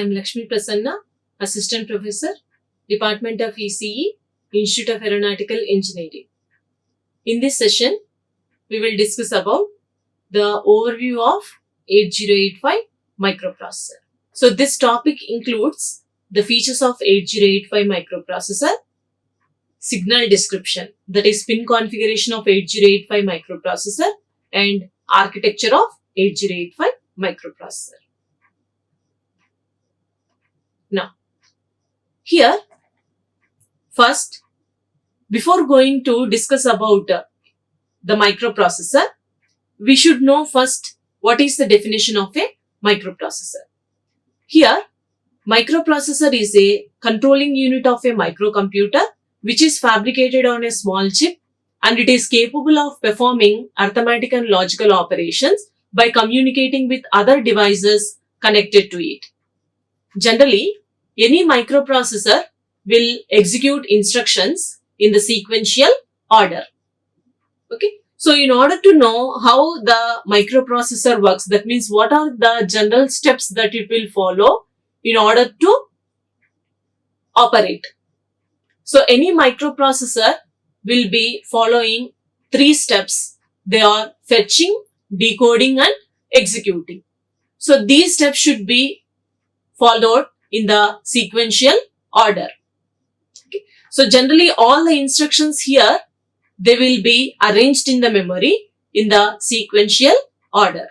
am Lakshmi Prasanna, Assistant Professor, Department of ECE, Institute of Aeronautical Engineering. In this session, we will discuss about the overview of 8085 microprocessor. So this topic includes the features of 8085 microprocessor, signal description, that is pin configuration of 8085 microprocessor, and architecture of 8085 microprocessor. Now, here, first, before going to discuss about the microprocessor, we should know first what is the definition of a microprocessor. Here, microprocessor is a controlling unit of a microcomputer which is fabricated on a small chip, and it is capable of performing arithmetic and logical operations by communicating with other devices connected to it. Generally, any microprocessor will execute instructions in the sequential order. Okay. So, in order to know how the microprocessor works, that means what are the general steps that it will follow in order to operate. So, any microprocessor will be following 3 steps. They are fetching, decoding and executing. So, these steps should be followed in the sequential order. Okay. So, generally all the instructions here, they will be arranged in the memory in the sequential order.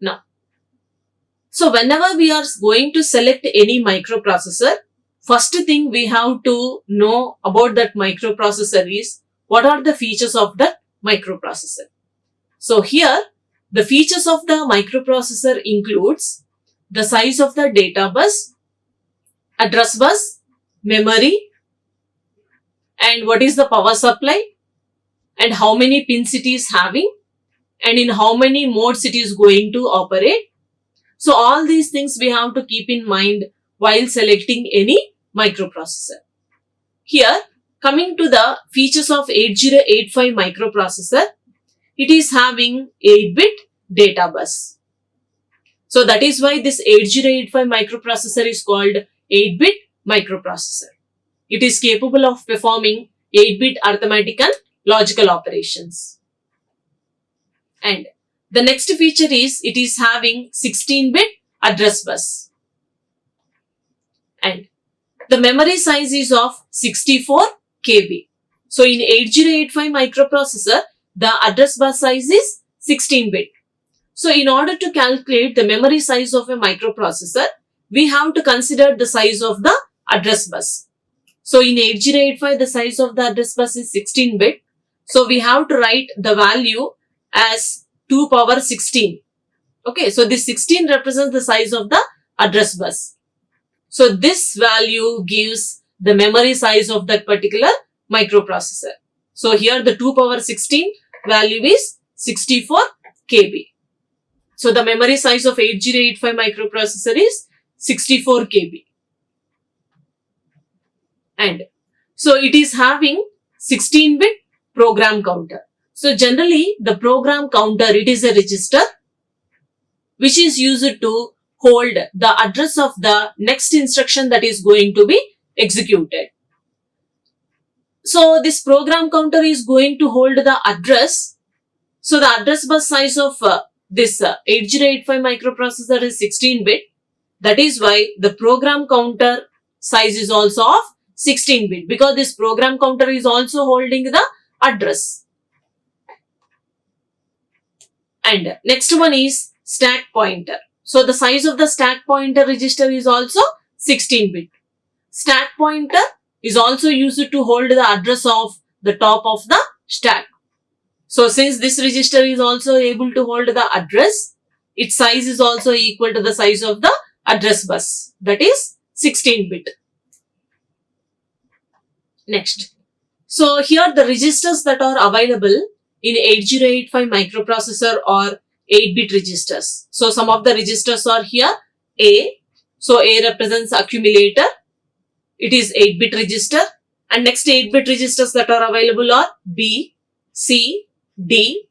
Now, so whenever we are going to select any microprocessor, first thing we have to know about that microprocessor is what are the features of the microprocessor. So here, the features of the microprocessor includes the size of the data bus, address bus, memory, and what is the power supply, and how many pins it is having, and in how many modes it is going to operate. So all these things we have to keep in mind while selecting any microprocessor. Here, coming to the features of 8085 microprocessor, it is having 8-bit data bus. So that is why this 8085 microprocessor is called 8-bit microprocessor. It is capable of performing 8-bit arithmetic and logical operations. And the next feature is it is having 16-bit address bus. And the memory size is of 64 KB. So in 8085 microprocessor, the address bus size is 16-bit. So in order to calculate the memory size of a microprocessor, we have to consider the size of the address bus. So in 8085, the size of the address bus is 16-bit. So we have to write the value as 2 power 16. Okay, so this 16 represents the size of the address bus. So this value gives the memory size of that particular microprocessor. So here the 2 power 16 value is 64 KB. So the memory size of 8085 microprocessor is 64 KB. And so it is having 16-bit program counter. So generally the program counter, it is a register which is used to hold the address of the next instruction that is going to be executed. So this program counter is going to hold the address. So the address bus size of this 8085 microprocessor is 16-bit. That is why the program counter size is also of 16-bit, because this program counter is also holding the address. And next one is stack pointer. So the size of the stack pointer register is also 16-bit. Stack pointer is also used to hold the address of the top of the stack. So since this register is also able to hold the address, its size is also equal to the size of the address bus, that is 16-bit. Next. So here the registers that are available in 8085 microprocessor are 8-bit registers. So some of the registers are here. A. So A represents accumulator. It is 8-bit register. And next 8-bit registers that are available are B, C, D,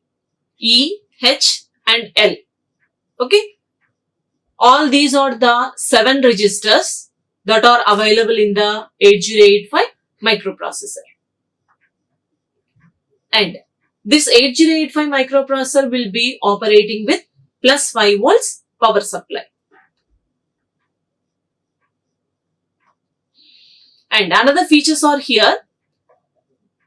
E, H and L. Okay. All these are the 7 registers that are available in the 8085 microprocessor. And this 8085 microprocessor will be operating with plus 5 volts power supply. And another features are here.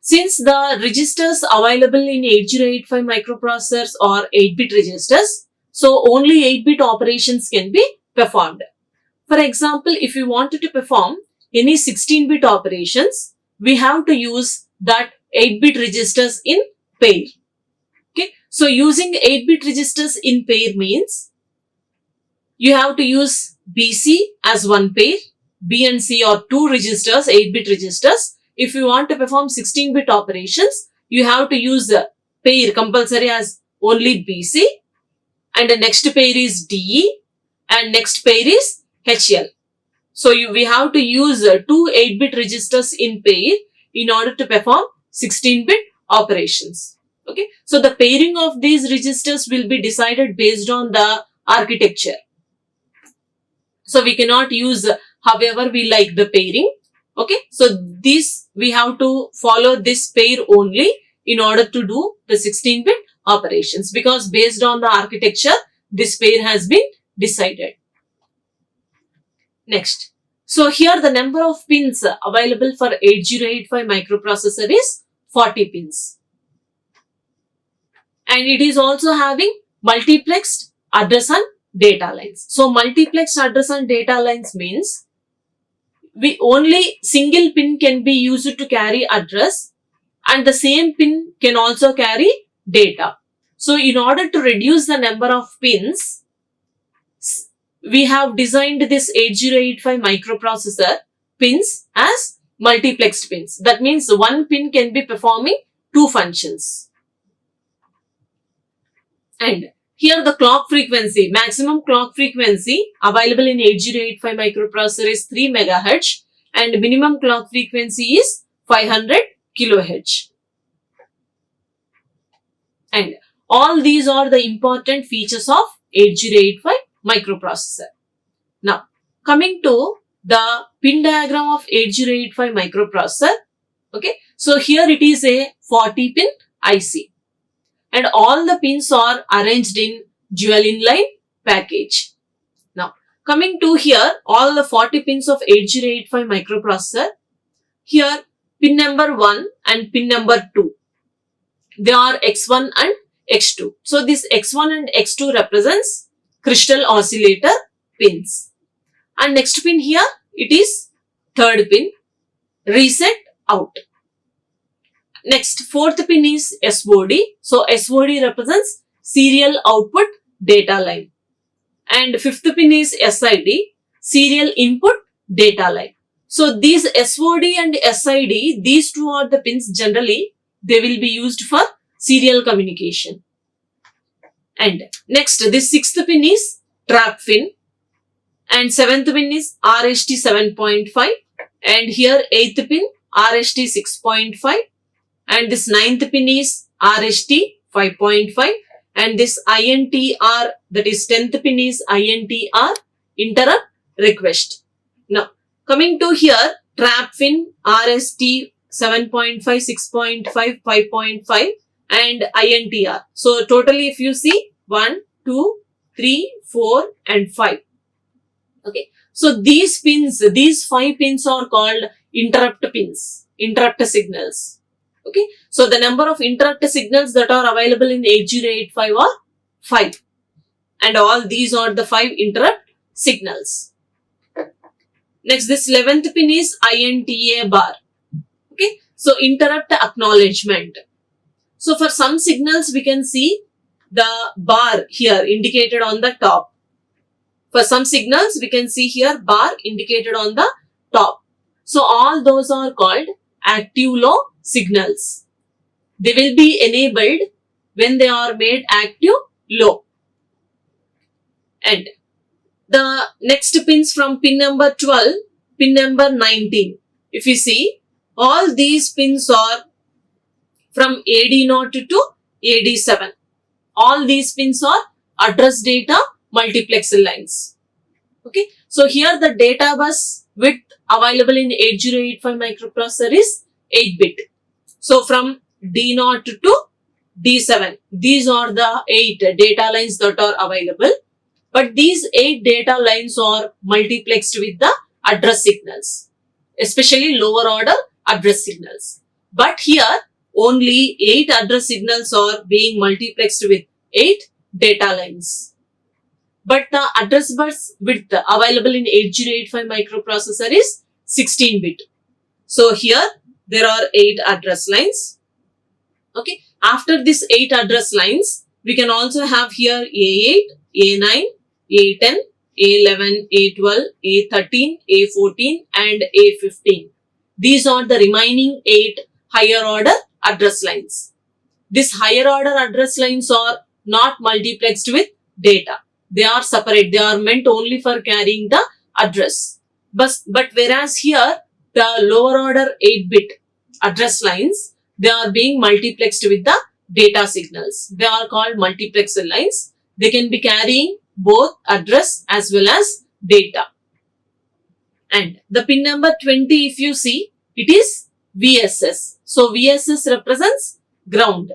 Since the registers available in 8085 microprocessors are 8-bit registers, so only 8-bit operations can be performed. For example, if we wanted to perform any 16-bit operations, we have to use that 8-bit registers in pair. Okay, so using 8-bit registers in pair means you have to use BC as one pair, B and C are 2 registers, 8-bit registers. If you want to perform 16-bit operations, you have to use the pair compulsory as only BC, and the next pair is DE, and next pair is HL. So we have to use 2 8-bit registers in pair in order to perform 16-bit operations. Okay, so the pairing of these registers will be decided based on the architecture. So we cannot use however we like the pairing. Okay, so this we have to follow this pair only in order to do the 16-bit operations, because based on the architecture, this pair has been decided. Next, so here the number of pins available for 8085 microprocessor is 40 pins. And it is also having multiplexed address and data lines. So multiplexed address and data lines means we only single pin can be used to carry address, and the same pin can also carry data. So in order to reduce the number of pins, we have designed this 8085 microprocessor pins as multiplexed pins. That means one pin can be performing 2 functions. And here the clock frequency, maximum clock frequency available in 8085 microprocessor is 3 MHz and minimum clock frequency is 500 kHz. And all these are the important features of 8085 microprocessor. Now, coming to the pin diagram of 8085 microprocessor. Okay, so here it is a 40 pin IC. And all the pins are arranged in dual inline package. Now, coming to here, all the 40 pins of 8085 microprocessor. Here, pin number 1 and pin number 2. They are X1 and X2. So, this X1 and X2 represents crystal oscillator pins. And next pin here, it is third pin, reset out. Next, fourth pin is SOD. So, SOD represents serial output data line. And fifth pin is SID, serial input data line. So, these SOD and SID, these two are the pins generally, they will be used for serial communication. And next, this sixth pin is trap pin. And seventh pin is RST 7.5. And here, eighth pin, RST 6.5. And this ninth pin is RST 5.5, and this INTR, that is 10th pin is INTR, interrupt request. Now, coming to here, trap pin RST 7.5, 6.5, 5.5 and INTR. So, totally if you see 1, 2, 3, 4 and 5. Okay. So, these pins, these 5 pins are called interrupt pins, interrupt signals. Okay, so the number of interrupt signals that are available in 8085 are 5, and all these are the 5 interrupt signals. Next, this 11th pin is INTA bar. Okay, so interrupt acknowledgement. So for some signals we can see the bar here indicated on the top. For some signals we can see here bar indicated on the top. So all those are called active low signals. They will be enabled when they are made active low. And the next pins from pin number 12, pin number 19. If you see, all these pins are from AD0 to AD7. All these pins are address data multiplexer lines. Okay, so here the data bus width available in 8085 microprocessor is 8-bit. So from D0 to D7, these are the 8 data lines that are available. But these 8 data lines are multiplexed with the address signals, especially lower order address signals. But here only 8 address signals are being multiplexed with 8 data lines. But the address bus width available in 8085 microprocessor is 16-bit. So here there are 8 address lines. Okay, after these 8 address lines, we can also have here A8, A9, A10, A11, A12, A13, A14 and A15. These are the remaining 8 higher order address lines. These higher order address lines are not multiplexed with data. They are separate. They are meant only for carrying the address. But whereas here, the lower order 8-bit address lines, they are being multiplexed with the data signals. They are called multiplexer lines. They can be carrying both address as well as data. And the pin number 20, if you see, it is VSS. So VSS represents ground.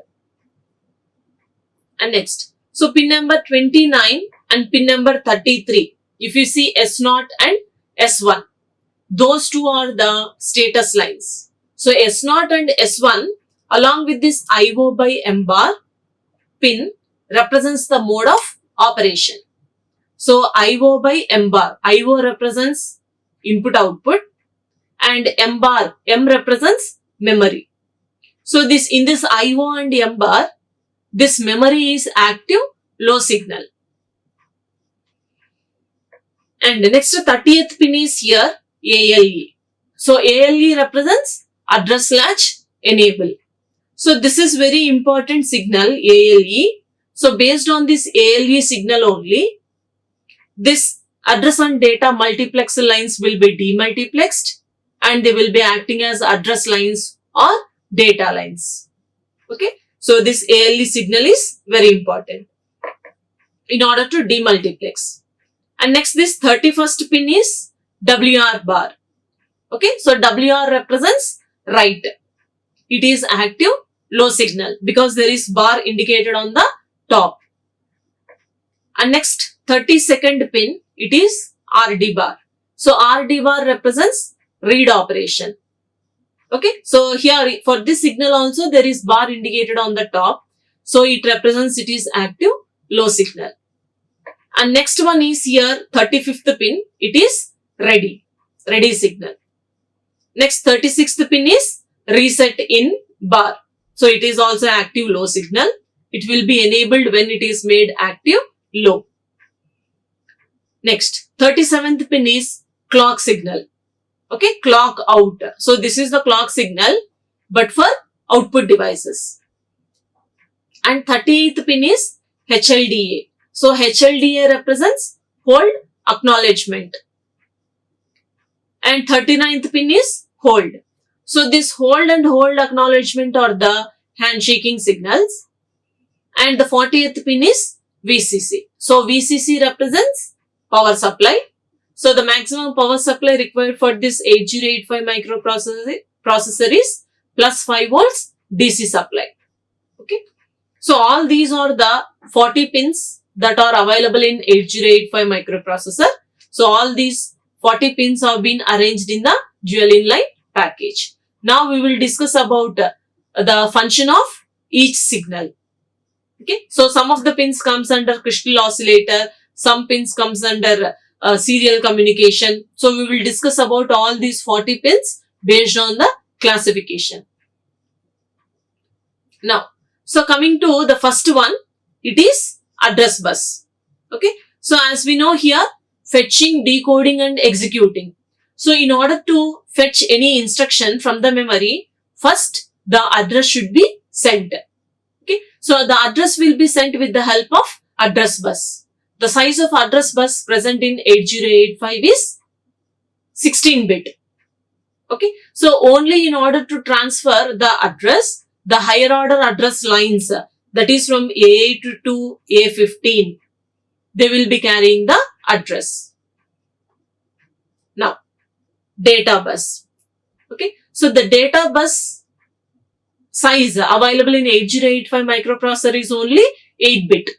And next, so pin number 29 and pin number 33, if you see S0 and S1, those two are the status lines. So S0 and S1 along with this IO by M bar pin represents the mode of operation. So IO by M bar, IO represents input output and M bar, M represents memory. So in this IO and M bar, this memory is active low signal. And next 30th pin is here ALE. So ALE represents address latch enable. So this is very important signal ALE. So based on this ALE signal only, this address and data multiplexer lines will be demultiplexed and they will be acting as address lines or data lines. Okay. So this ALE signal is very important in order to demultiplex. And next this 31st pin is WR bar. Okay. So WR represents write. It is active low signal because there is bar indicated on the top. And next 32nd pin, it is RD bar. So RD bar represents read operation. Okay. So here for this signal also there is bar indicated on the top. So it represents it is active low signal. And next one is here 35th pin. It is ready signal. Next 36th pin is reset in bar. So it is also active low signal. It will be enabled when it is made active low. Next 37th pin is clock signal. Okay, clock out. So this is the clock signal but for output devices. And 38th pin is HLDA. So HLDA represents hold acknowledgement. And 39th pin is hold. So this hold and hold acknowledgement are the handshaking signals. And the 40th pin is VCC. So VCC represents power supply. So the maximum power supply required for this 8085 microprocessor is plus 5 volts DC supply. Okay. So all these are the 40 pins that are available in 8085 microprocessor. So all these 40 pins have been arranged in the dual inline package. Now we will discuss about the function of each signal. Okay. So some of the pins comes under crystal oscillator, some pins comes under serial communication. So we will discuss about all these 40 pins based on the classification. Now, so coming to the first one, it is address bus. Okay. So as we know here, fetching, decoding and executing. So in order to fetch any instruction from the memory, first the address should be sent. Okay. So the address will be sent with the help of address bus. The size of address bus present in 8085 is 16-bit. Okay. So only in order to transfer the address, the higher order address lines, that is from A8 to A15, they will be carrying the address. data bus. Okay, so the data bus size available in 8085 microprocessor is only 8-bit.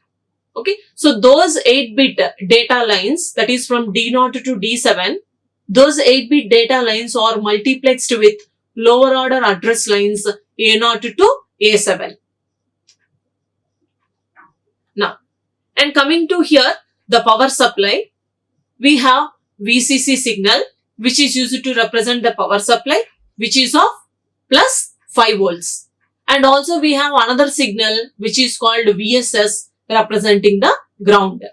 Okay, so those 8-bit data lines, that is from D0 to D7, those 8-bit data lines are multiplexed with lower order address lines A0 to A7. Now, and coming to here, the power supply, we have VCC signal, which is used to represent the power supply, which is of plus 5 volts. And also we have another signal, which is called VSS, representing the ground.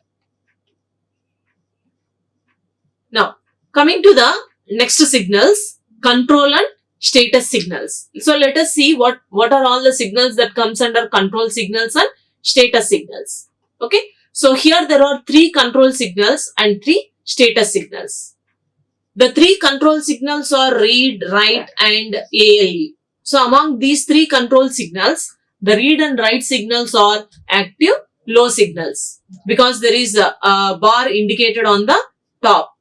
Now, coming to the next signals, control and status signals. So let us see what are all the signals that comes under control signals and status signals. Okay, so here there are 3 control signals and 3 status signals. The 3 control signals are read, write and ALE. So among these 3 control signals, the read and write signals are active low signals, because there is a bar indicated on the top.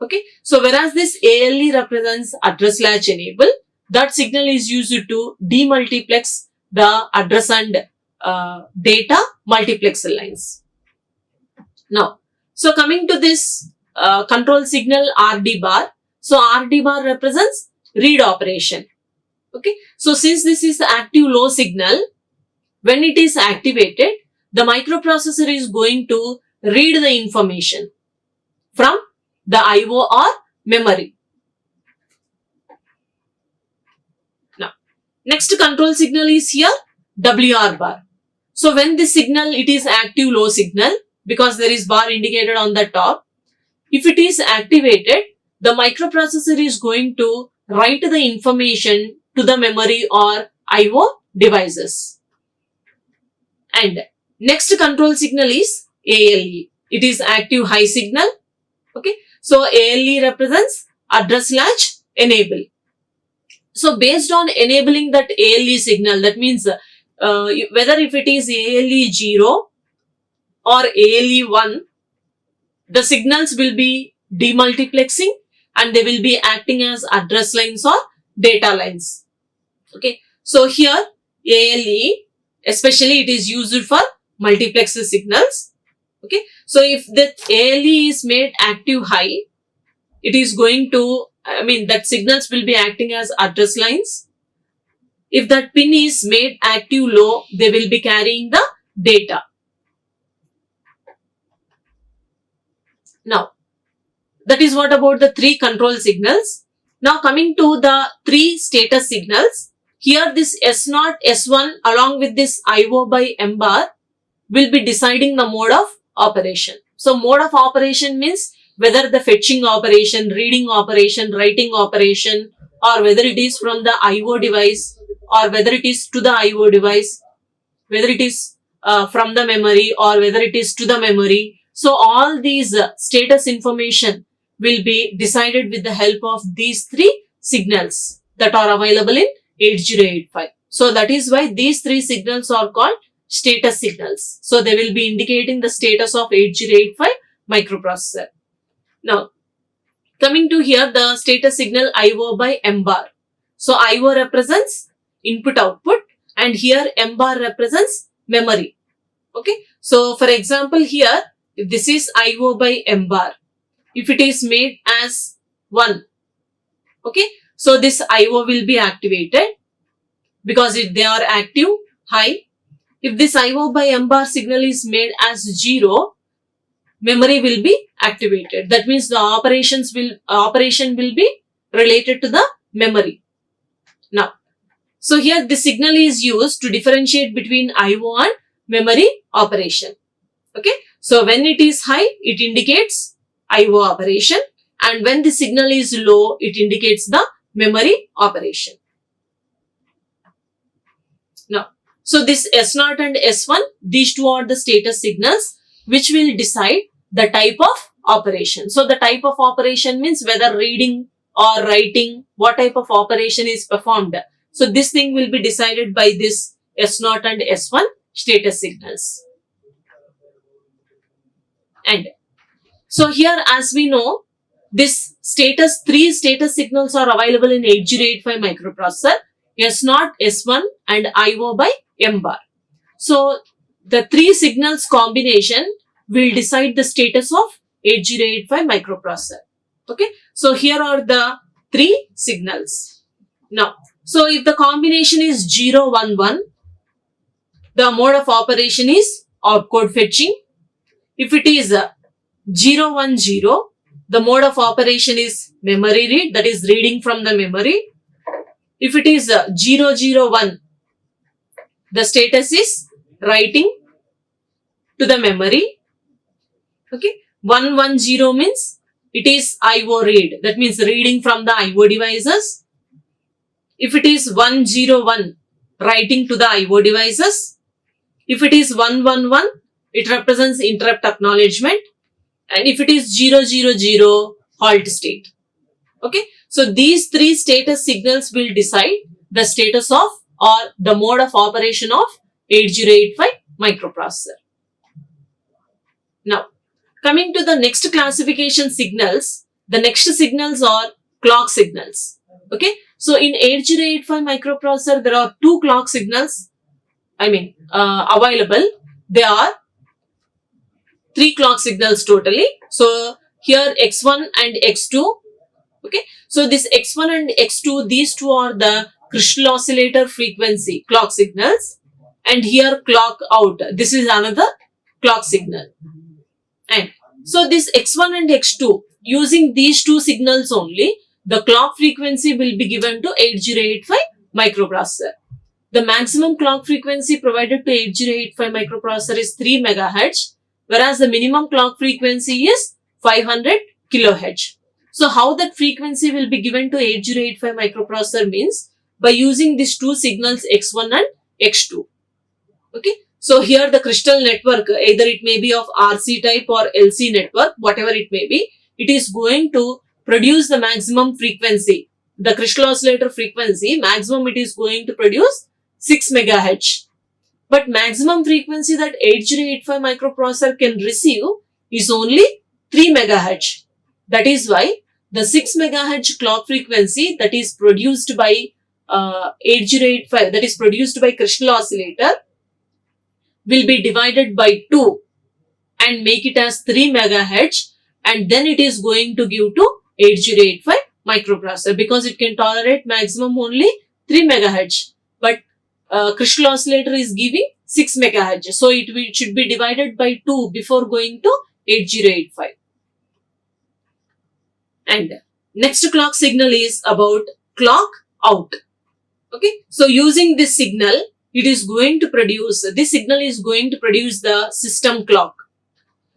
Okay, so whereas this ALE represents address latch enable, that signal is used to demultiplex the address and data multiplexer lines. Now, so coming to this control signal RD bar. So RD bar represents read operation. Okay, so since this is the active low signal, when it is activated, the microprocessor is going to read the information from the IO or memory. Now, next control signal is here WR bar. So when this signal, it is active low signal, because there is bar indicated on the top. If it is activated, the microprocessor is going to write the information to the memory or IO devices. And next control signal is ALE. It is active high signal. Okay, so ALE represents address latch enable. So based on enabling that ALE signal, that means whether if it is ALE 0 or ALE 1, the signals will be demultiplexing and they will be acting as address lines or data lines. Okay, so here ALE, especially it is used for multiplexer signals. Okay, so if that ALE is made active high, it is going to, that signals will be acting as address lines. If that pin is made active low, they will be carrying the data. Now, that is what about the 3 control signals. Now coming to the 3 status signals. Here this S0, S1 along with this IO by M bar will be deciding the mode of operation. So mode of operation means whether the fetching operation, reading operation, writing operation, or whether it is from the IO device or whether it is to the IO device, whether it is from the memory or whether it is to the memory. So all these status information will be decided with the help of these 3 signals that are available in 8085. So that is why these 3 signals are called status signals. So they will be indicating the status of 8085 microprocessor. Now, coming to here, the status signal IO by M bar. So IO represents input output and here M bar represents memory. Okay, so for example here, if this is IO by M bar, if it is made as 1, okay, so this IO will be activated because they are active high. If this IO by M bar signal is made as 0, memory will be activated. That means the operation will be related to the memory. Now, so here the signal is used to differentiate between IO and memory operation. Okay, so when it is high, it indicates IO operation, and when the signal is low, it indicates the memory operation. Now, so this S0 and S1, these 2 are the status signals which will decide the type of operation. So the type of operation means whether reading or writing, what type of operation is performed. So this thing will be decided by this S0 and S1 status signals. And so here, as we know, This three status signals are available in 8085 microprocessor, S0, S1 and IO by M bar. So the three signals combination will decide the status of 8085 microprocessor. Okay, so here are the three signals. Now, so if the combination is 0, 1, 1, the mode of operation is opcode fetching. If it is 0, 1, 0, the mode of operation is memory read, that is reading from the memory. If it is 0, 0, 1, the status is writing to the memory. Okay, 1, 1, 0 means it is IO read, that means reading from the IO devices. If it is 1, 0, 1, writing to the IO devices. If it is 1, 1, 1, it represents interrupt acknowledgement. And if it is 0, 0, 0, halt state. Okay, so these three status signals will decide the status of or the mode of operation of 8085 microprocessor. Now, coming to the next classification signals, the next signals are clock signals. Okay, so in 8085 microprocessor, there are two clock signals available. They are three clock signals totally. So here X1 and X2. Okay, so this X1 and X2, these two are the crystal oscillator frequency clock signals, and here clock out, this is another clock signal. And so this X1 and X2, using these two signals only, the clock frequency will be given to 8085 microprocessor. The maximum clock frequency provided to 8085 microprocessor is 3 MHz, whereas the minimum clock frequency is 500 kHz. So how that frequency will be given to 8085 microprocessor means by using these two signals X1 and X2. Okay, so here the crystal network, either it may be of RC type or LC network, whatever it may be, it is going to produce the maximum frequency. The crystal oscillator frequency, maximum it is going to produce 6 MHz. But maximum frequency that 8085 microprocessor can receive is only 3 MHz. That is why the 6 MHz clock frequency that is produced by 8085, that is produced by crystal oscillator, will be divided by 2 and make it as 3 MHz, and then it is going to give to 8085 microprocessor, because it can tolerate maximum only 3 MHz. But crystal oscillator is giving 6 MHz. So it should be divided by 2 before going to 8085. And next clock signal is about clock out. Okay, so using this signal, this signal is going to produce the system clock.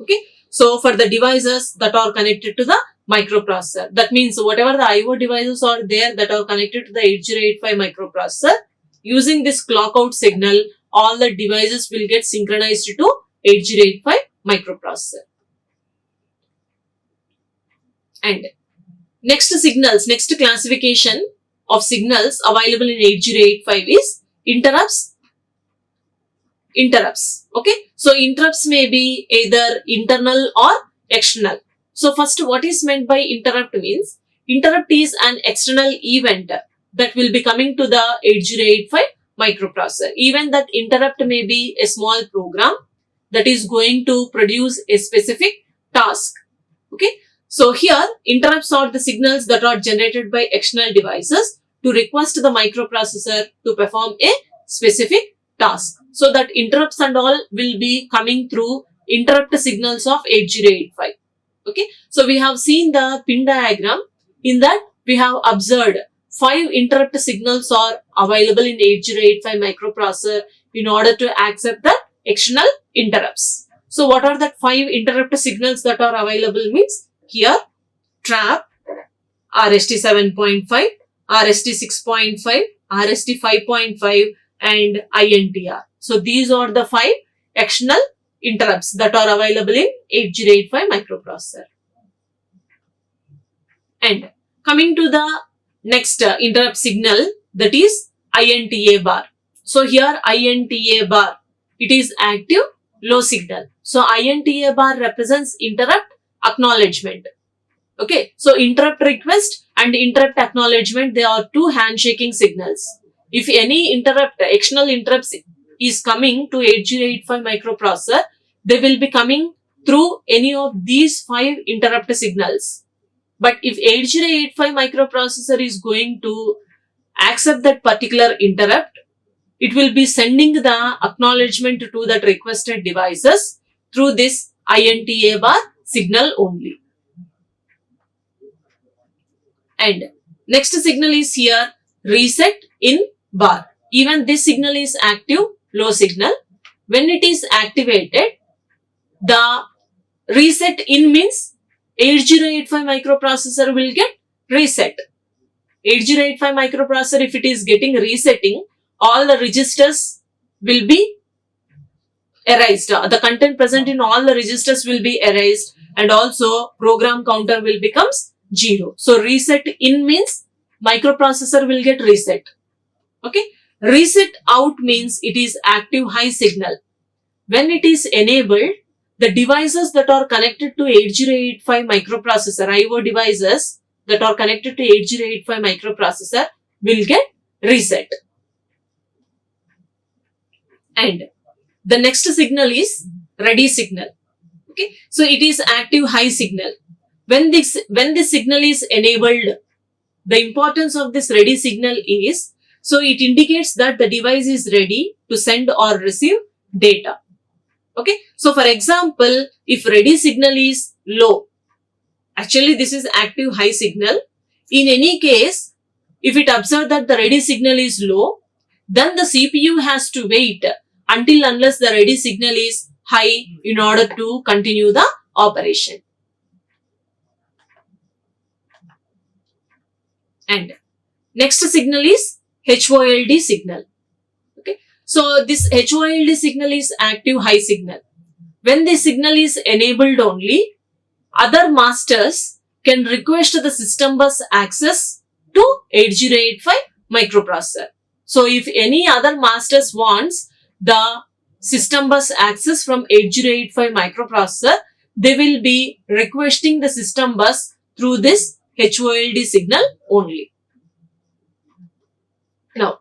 Okay, so for the devices that are connected to the microprocessor, that means whatever the IO devices are there that are connected to the 8085 microprocessor, using this clock out signal, all the devices will get synchronized to 8085 microprocessor. And next classification of signals available in 8085 is interrupts. Okay, so interrupts may be either internal or external. So first, what is meant by interrupt means, interrupt is an external event that will be coming to the 8085 microprocessor. Even that interrupt may be a small program that is going to produce a specific task. Okay, so here interrupts are the signals that are generated by external devices to request the microprocessor to perform a specific task. So that interrupts and all will be coming through interrupt signals of 8085. Okay, so we have seen the pin diagram. In that we have observed 5 interrupt signals are available in 8085 microprocessor in order to accept the external interrupts. So what are the 5 interrupt signals that are available means, here trap, RST 7.5, RST 6.5, RST 5.5 and INTR. So these are the 5 external interrupts that are available in 8085 microprocessor. And coming to the next interrupt signal, that is INTA bar. So here INTA bar, it is active low signal. So INTA bar represents interrupt acknowledgement. Okay, so interrupt request and interrupt acknowledgement, they are two handshaking signals. If any external interrupts is coming to 8085 microprocessor, they will be coming through any of these 5 interrupt signals. But if 8085 microprocessor is going to accept that particular interrupt, it will be sending the acknowledgement to that requested devices through this INTA bar signal only. And next signal is here reset in bar. Even this signal is active low signal. When it is activated, the reset in means 8085 microprocessor will get reset. 8085 microprocessor, if it is getting resetting, all the registers will be erased. The content present in all the registers will be erased, and also program counter will becomes 0. So reset in means microprocessor will get reset. Okay. Reset out means it is active high signal. When it is enabled, the devices that are connected to 8085 microprocessor, IO devices that are connected to 8085 microprocessor will get reset. And the next signal is ready signal. Okay, so it is active high signal. When this signal is enabled, the importance of this ready signal is, so it indicates that the device is ready to send or receive data. Okay, so for example, if ready signal is low, actually this is active high signal. In any case, if it observes that the ready signal is low, then the CPU has to wait until unless the ready signal is high in order to continue the operation. And next signal is HOLD signal. Okay, so this HOLD signal is active high signal. When this signal is enabled only, other masters can request the system bus access to 8085 microprocessor. So if any other masters wants the system bus access from 8085 microprocessor, they will be requesting the system bus through this HOLD signal only. Now,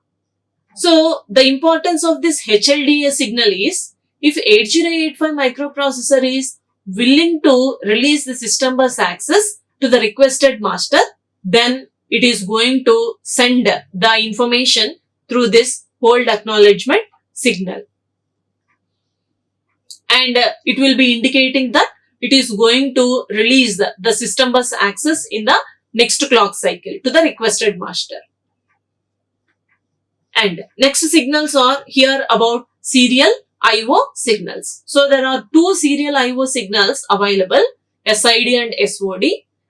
so the importance of this HLDA signal is, if 8085 microprocessor is willing to release the system bus access to the requested master, then it is going to send the information through this hold acknowledgement signal. And it will be indicating that it is going to release the system bus access in the next clock cycle to the requested master. And next signals are here about serial IO signals. So there are two serial IO signals available, SID and SOD.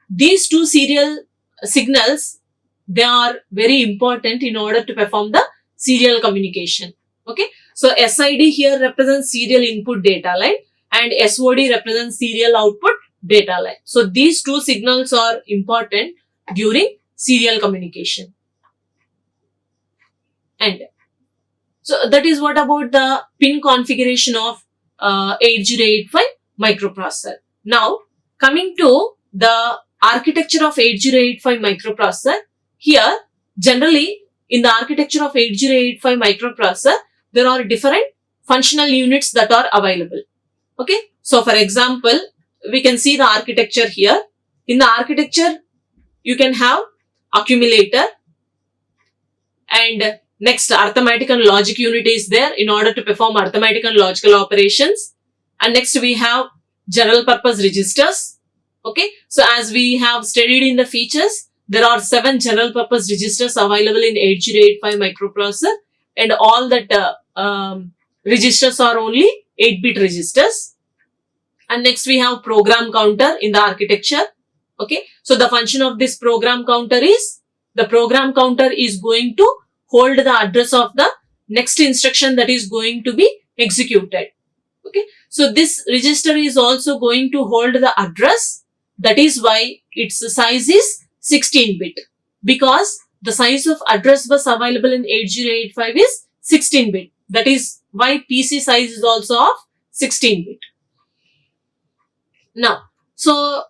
These two serial signals, they are very important in order to perform the serial communication. Okay, so SID here represents serial input data line and SOD represents serial output data line. So these two signals are important during serial communication. And so that is what about the pin configuration of 8085 microprocessor. Now coming to the architecture of 8085 microprocessor, here generally in the architecture of 8085 microprocessor, there are different functional units that are available. Okay, so for example, we can see the architecture here. In the architecture, you can have accumulator, and next arithmetic and logic unit is there in order to perform arithmetic and logical operations. And next we have general purpose registers. Okay, so as we have studied in the features, there are 7 general purpose registers available in 8085 microprocessor, and all that registers are only 8-bit registers. And next we have program counter in the architecture. Okay, so the function of this program counter is, the program counter is going to hold the address of the next instruction that is going to be executed. Okay, so this register is also going to hold the address. That is why its size is 16-bit, because the size of address bus available in 8085 is 16-bit. That is why PC size is also of 16-bit. Now, so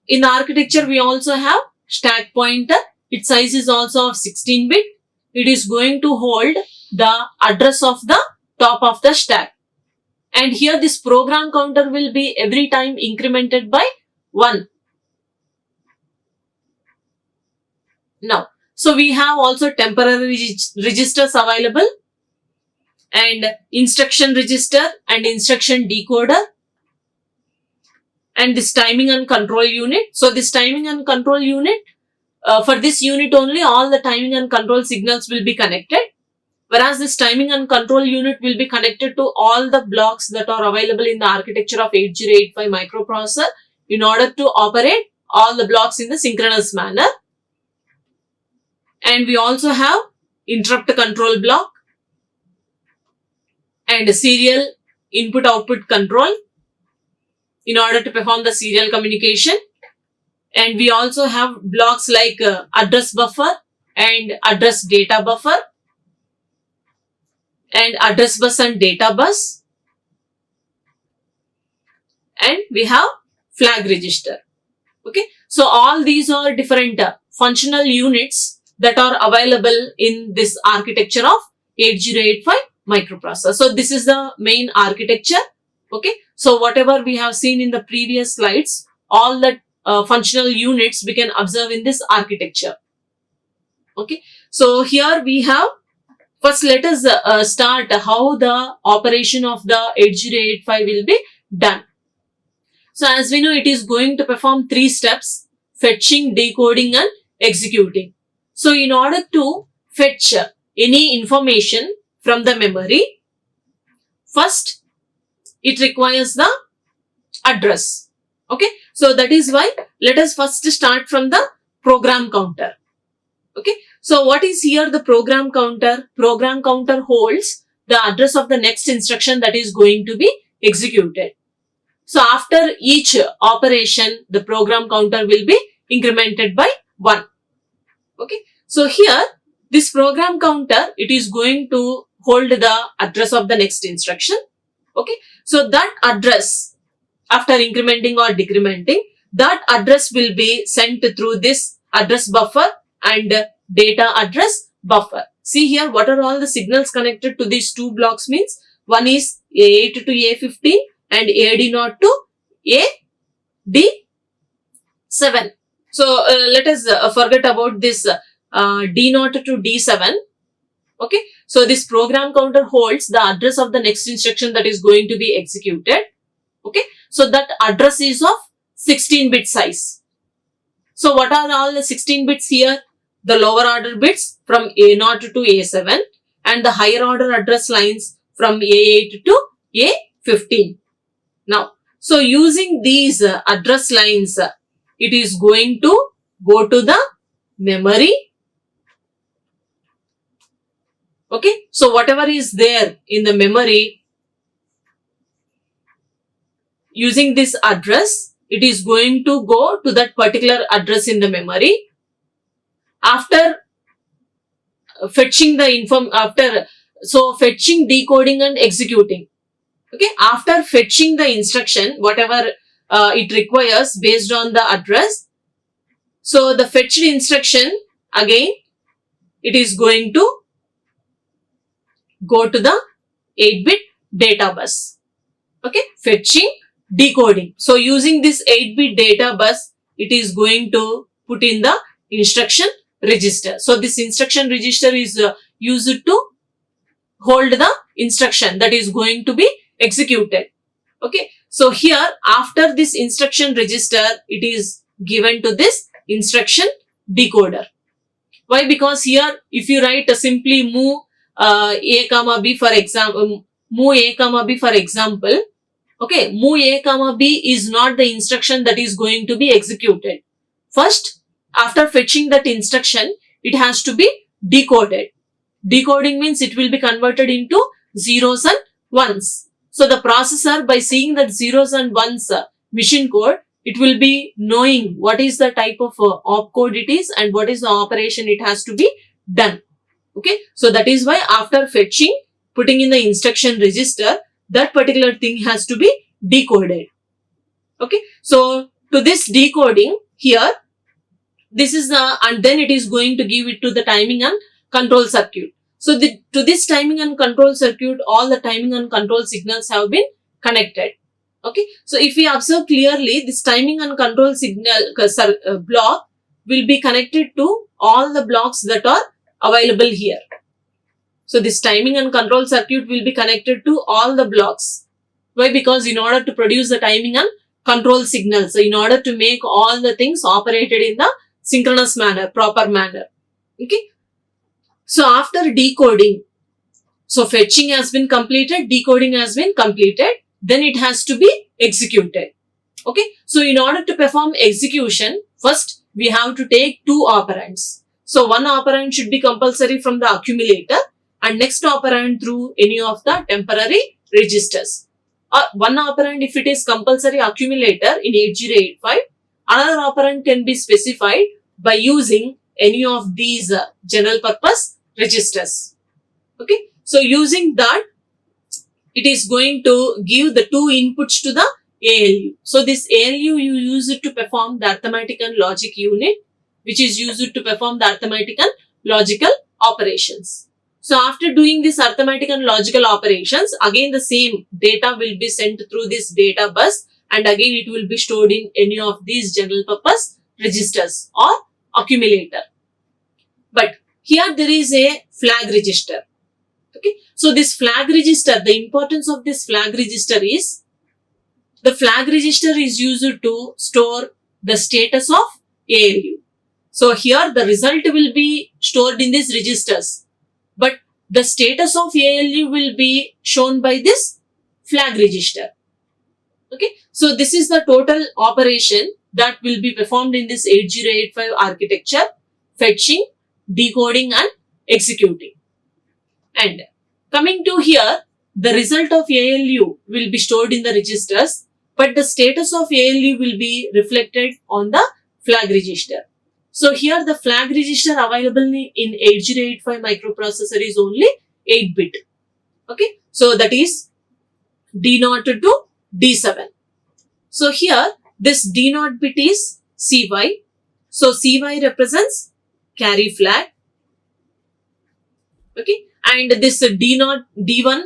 in the architecture we also have stack pointer. Its size is also of 16 bit. It is going to hold the address of the top of the stack. And here this program counter will be every time incremented by 1. Now, so we have also temporary registers available, and instruction register and instruction decoder, and this timing and control unit. So this timing and control unit, for this unit only all the timing and control signals will be connected, whereas this timing and control unit will be connected to all the blocks that are available in the architecture of 8085 microprocessor in order to operate all the blocks in the synchronous manner. And we also have interrupt control block and serial input output control in order to perform the serial communication. And we also have blocks like address buffer and address data buffer and address bus and data bus. And we have flag register. Okay, so all these are different functional units that are available in this architecture of 8085 microprocessor. So this is the main architecture. Okay, so whatever we have seen in the previous slides, all the functional units we can observe in this architecture. Okay, so here we have, first let us start how the operation of the 8085 will be done. So as we know, it is going to perform 3 steps: fetching, decoding and executing. So in order to fetch any information from the memory, first it requires the address. Okay, so that is why let us first start from the program counter. Okay, so what is here the program counter? Program counter holds the address of the next instruction that is going to be executed. So after each operation, the program counter will be incremented by 1. Okay, so here this program counter, it is going to hold the address of the next instruction. Okay, so that address, after incrementing or decrementing, that address will be sent through this address buffer and data address buffer. See here, what are all the signals connected to these 2 blocks means? One is A8 to A15 and AD0 to AD7. So let us forget about this D0 to D7. Okay, so this program counter holds the address of the next instruction that is going to be executed. Okay, so that address is of 16-bit size. So what are all the 16 bits here? The lower order bits from A0 to A7 and the higher order address lines from A8 to A15. Now, so using these address lines, it is going to go to the memory. Okay, so whatever is there in the memory, using this address, it is going to go to that particular address in the memory. After fetching the fetching, decoding and executing. Okay, after fetching the instruction, whatever it requires based on the address. So the fetched instruction, again, it is going to go to the 8-bit data bus. Okay, fetching, decoding. So using this 8-bit data bus, it is going to put in the instruction register. So this instruction register is used to hold the instruction that is going to be executed. Okay, so here after this instruction register, it is given to this instruction decoder. Why? Because here if you write simply move A comma B for example, move A comma B for example, okay, move A comma B is not the instruction that is going to be executed. First, after fetching that instruction, it has to be decoded. Decoding means it will be converted into zeros and ones. So the processor, by seeing that zeros and ones machine code, it will be knowing what is the type of opcode it is and what is the operation it has to be done. Okay, so that is why after fetching, putting in the instruction register, that particular thing has to be decoded. Okay, so to this decoding here, this is the, and then it is going to give it to the timing and control circuit. So to this timing and control circuit, all the timing and control signals have been connected. Okay. So if we observe clearly, this timing and control signal block will be connected to all the blocks that are available here. So this timing and control circuit will be connected to all the blocks. Why? Because in order to produce the timing and control signals, so in order to make all the things operated in the synchronous manner, proper manner. Okay. So after decoding, so fetching has been completed, decoding has been completed, then it has to be executed. Okay. So in order to perform execution, first we have to take two operands. So one operand should be compulsory from the accumulator and next operand through any of the temporary registers. One operand if it is compulsory accumulator in 8085, another operand can be specified by using any of these general purpose registers. Okay. So using that, it is going to give the two inputs to the ALU. So this ALU you use it to perform the arithmetic and logic unit, which is used to perform the arithmetic and logical operations. So after doing this arithmetic and logical operations, again the same data will be sent through this data bus and again it will be stored in any of these general purpose registers or accumulator. But here there is a flag register. Okay. So this flag register, the importance of this flag register is, the flag register is used to store the status of ALU. So here the result will be stored in these registers, but the status of ALU will be shown by this flag register. Okay. So this is the total operation that will be performed in this 8085 architecture: fetching, decoding and executing. And coming to here, the result of ALU will be stored in the registers, but the status of ALU will be reflected on the flag register. So here the flag register available in 8085 microprocessor is only 8-bit. Okay. So that is D0 to D7. So here this D0 bit is CY. So CY represents carry flag. Okay. And this D1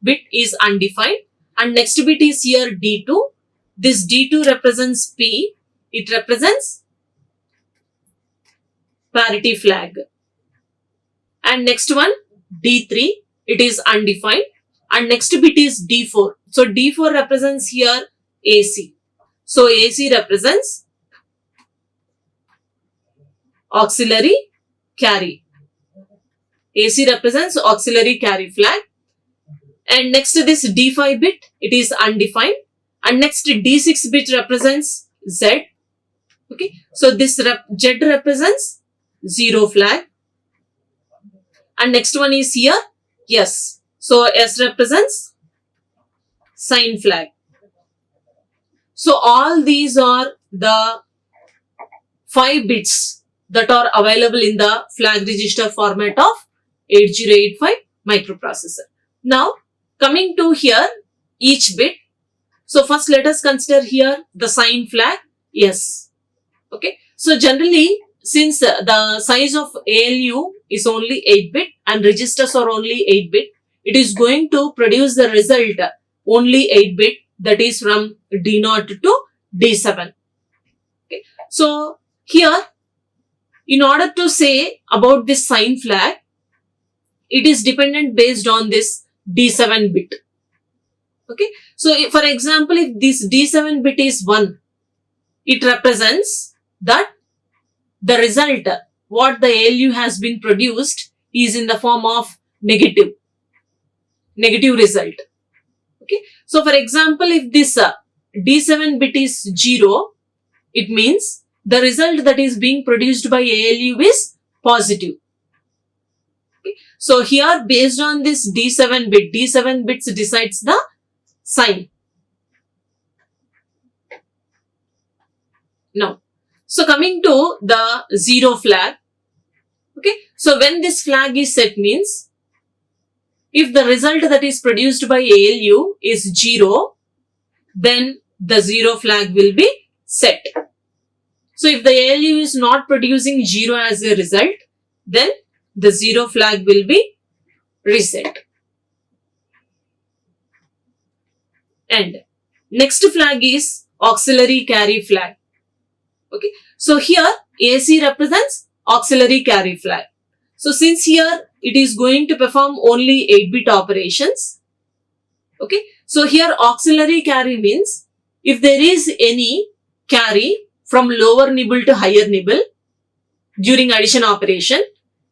bit is undefined. And next bit is here D2. This D2 represents P. It represents parity flag. And next one D3. It is undefined. And next bit is D4. So D4 represents here AC. So AC represents auxiliary carry. AC represents auxiliary carry flag. And next to this D5 bit, it is undefined. And next D6 bit represents Z. Okay. So this Z represents 0 flag. And next one is here S. So S represents sign flag. So all these are the 5 bits that are available in the flag register format of 8085 microprocessor. Now coming to here each bit. So first let us consider here the sign flag S. Okay. So generally since the size of ALU is only 8-bit and registers are only 8-bit, it is going to produce the result only 8-bit, that is from D0 to D7. Okay. So here in order to say about this sign flag, it is dependent based on this D7 bit. Okay. So for example, if this D7 bit is 1, it represents that the result, what the ALU has been produced, is in the form of negative result. Okay. So for example, if this D7 bit is 0, it means the result that is being produced by ALU is positive. Okay. So here based on this D7 bit, D7 bits decides the sign. Now, so coming to the 0 flag. Okay. So when this flag is set means, if the result that is produced by ALU is 0, then the 0 flag will be set. So if the ALU is not producing 0 as a result, then the 0 flag will be reset. And next flag is auxiliary carry flag. Okay, so here AC represents auxiliary carry flag. So since here it is going to perform only 8-bit operations. Okay, so here auxiliary carry means if there is any carry from lower nibble to higher nibble during addition operation,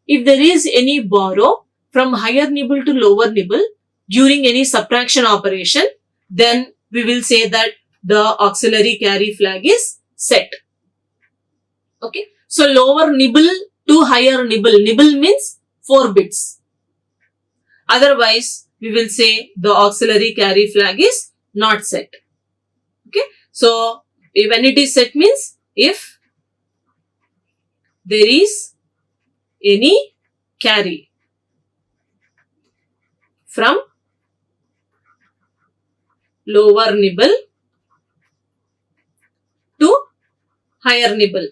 if there is any borrow from higher nibble to lower nibble during any subtraction operation, then we will say that the auxiliary carry flag is set. Okay, so lower nibble to higher nibble, nibble means 4 bits. Otherwise, we will say the auxiliary carry flag is not set. Okay, so when it is set means if there is any carry from lower nibble to higher nibble.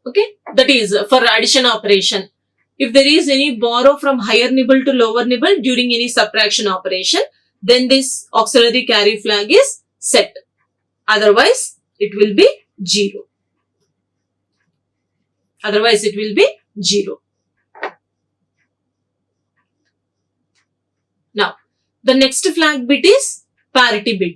Okay, that is for addition operation. If there is any borrow from higher nibble to lower nibble during any subtraction operation, then this auxiliary carry flag is set. Otherwise, it will be 0. Otherwise, it will be 0. Now, the next flag bit is parity bit.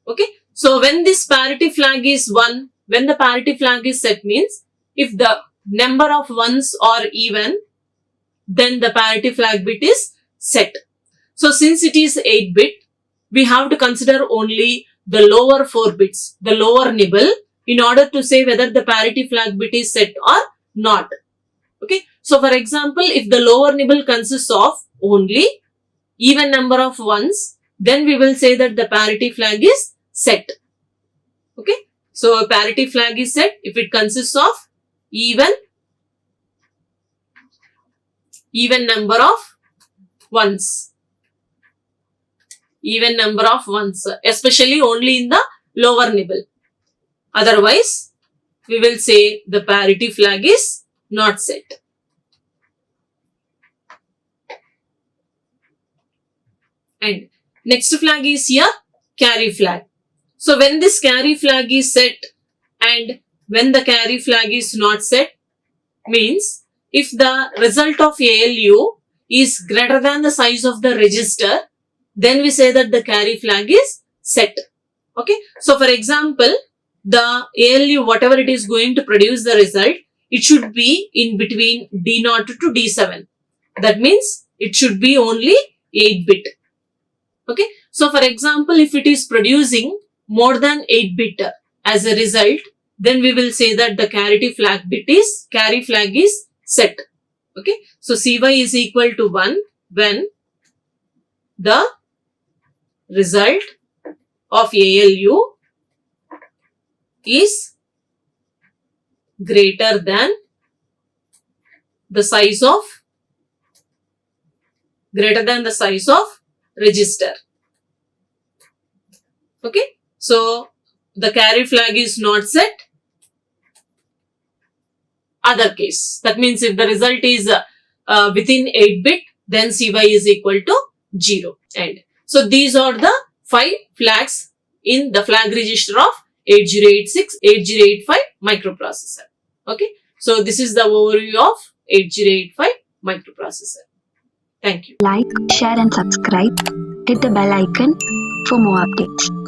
Okay, so when this parity flag is 1, when the parity flag is set means if the number of ones are even, then the parity flag bit is set. So since it is 8-bit, we have to consider only the lower 4 bits, the lower nibble, in order to say whether the parity flag bit is set or not. Okay, so for example, if the lower nibble consists of only even number of ones, then we will say that the parity flag is set. Okay, so parity flag is set if it consists of even number of ones. Even number of ones, especially only in the lower nibble. Otherwise, we will say the parity flag is not set. And next flag is here carry flag. So when this carry flag is set and when the carry flag is not set means if the result of ALU is greater than the size of the register, then we say that the carry flag is set. Okay, so for example, the ALU, whatever it is going to produce the result, it should be in between D0 to D7. That means it should be only 8-bit. Okay, so for example, if it is producing more than 8-bit as a result, then we will say that the carry flag is set. Okay, so CY is equal to 1 when the result of ALU is greater than the size of register. Okay, so the carry flag is not set. Other case, that means if the result is within 8-bit, then CY is equal to 0. And so these are the 5 flags in the flag register of 8086-8085 microprocessor. Okay, so this is the overview of 8085 microprocessor. Thank you. Like, share and subscribe. Hit the bell icon for more updates.